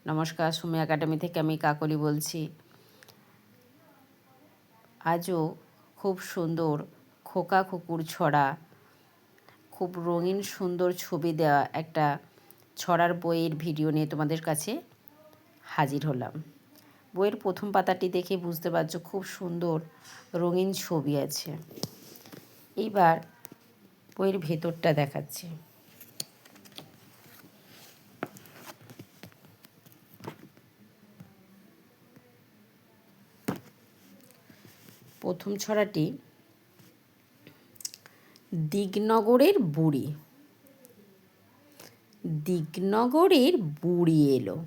নমস্কার, সুমি একাডেমি থেকে আমি কাকলি বলছি। আজও খুব সুন্দর খোকা কুকুর ছড়া, খুব রঙিন সুন্দর ছবি দেওয়া একটা ছড়ার বইয়ের ভিডিও নিয়ে তোমাদের কাছে হাজির হলাম। বইয়ের প্রথম পাতাটি দেখে বুঝতে পারছো খুব সুন্দর রঙিন ছবি আছে। এইবার বইয়ের ভেতরটা দেখাচ্ছি। প্রথম ছড়াটি দিগনগরের বুড়ি। দিগনগরের বুড়ি এলো,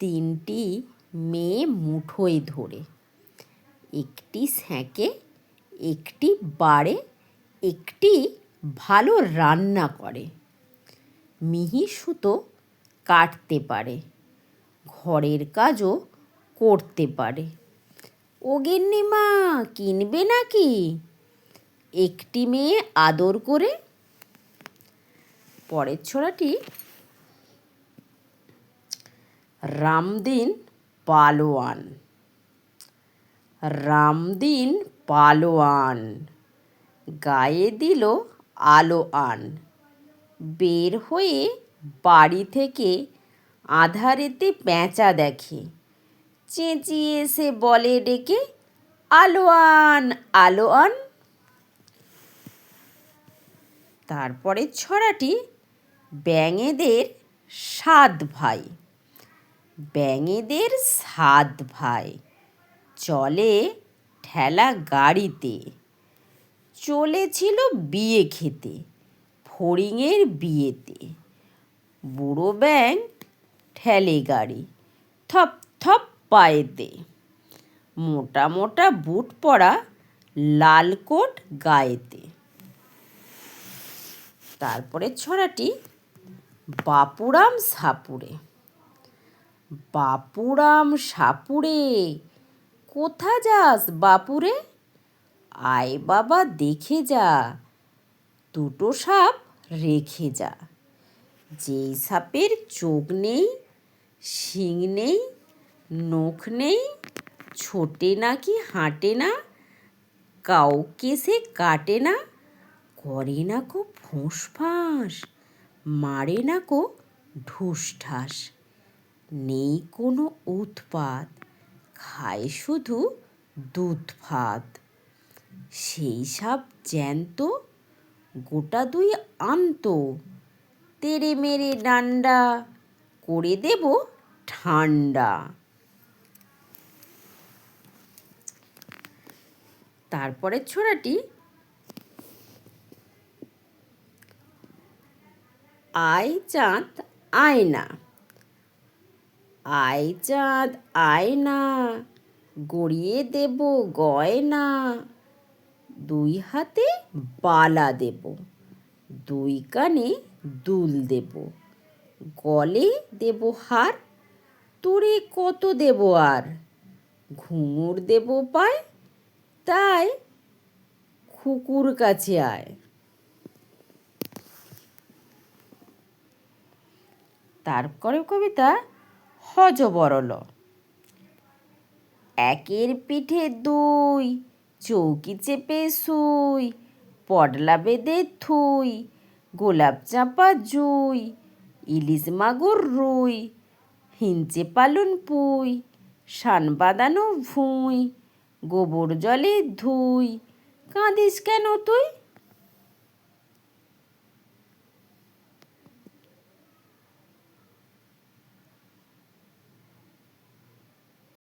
তিনটি মেয়ে মুঠোয় ধরে, একটি সেঁকে, একটি বাড়ে, একটি ভালো রান্না করে। মিহি সুতো কাটতে পারে, ঘরের কাজও করতে পারে। ও গিন্নিমা, কিনবে নাকি? একটি মেয়ে আদর করে। পরের ছড়াটি রামদিন পালোয়ান। রামদিন পালোয়ান গায়ে দিল আলো আন, বের হয়ে বাড়ি থেকে আঁধারেতে পেঁচা দেখে, চেঁচিয়ে এসে বলে ডেকে, আলো আন, আলো আন। তারপরের ছড়াটি ব্যাঙেদের 7 ভাই। ব্যাঙেদের 7 ভাই চলে ঠেলা গাড়িতে, চলেছিল বিয়ে খেতে ফড়িংয়ের বিয়েতে। বুড়ো ব্যাঙ ঠেলে গাড়ি থপ থপ পায়েতে, মোটা মোটা বুট পরা, লাল কোট গায়েতে। তারপরে ছড়াটি বাপুরাম সাপুড়ে। বাপুরাম সাপুড়ে, কোথা যাস বাপুরে? আয় বাবা দেখে যা, দুটো সাপ রেখে যা। যেই সাপের চোখ নেই, শিং নেই, নখ নেই, ছোটে নাকি হাঁটে না, কাউকে সে কাটে না, করে না কো ফোঁস-ফাঁস, মারে না কো ঢুস-ঢাস। নেই কোনো উৎপাত, খায় শুধু দুধ ভাত। সেই সাপ জ্যান্ত, গোটা 2 আনতো, তেড়ে মেরে ডান্ডা, করে দেব ঠান্ডা। তারপরের ছড়াটি আয় চাঁদ আয় না। আয় চাঁদ আয় না, গড়িয়ে দেব গয়না। 2 হাতে বালা দেব, 2 কানে দুল দেব, গলে দেব হার, তোরে কত দেব আর। ঘুঙুর দেব পায়, তাই খুকুর কাছে আয়। তারপরে কবিতা হযবরল। একের পিঠে 2, চৌকি চেপে শুই, পডলা বেঁধে থুই, গোলাপ চাঁপা জুই, ইলিশ মাগুর রুই, হিঞ্চে পালন পুই, শান বাঁধানো ভুঁই, গোবর জলে ধুই, কাঁদিস কেন তুই?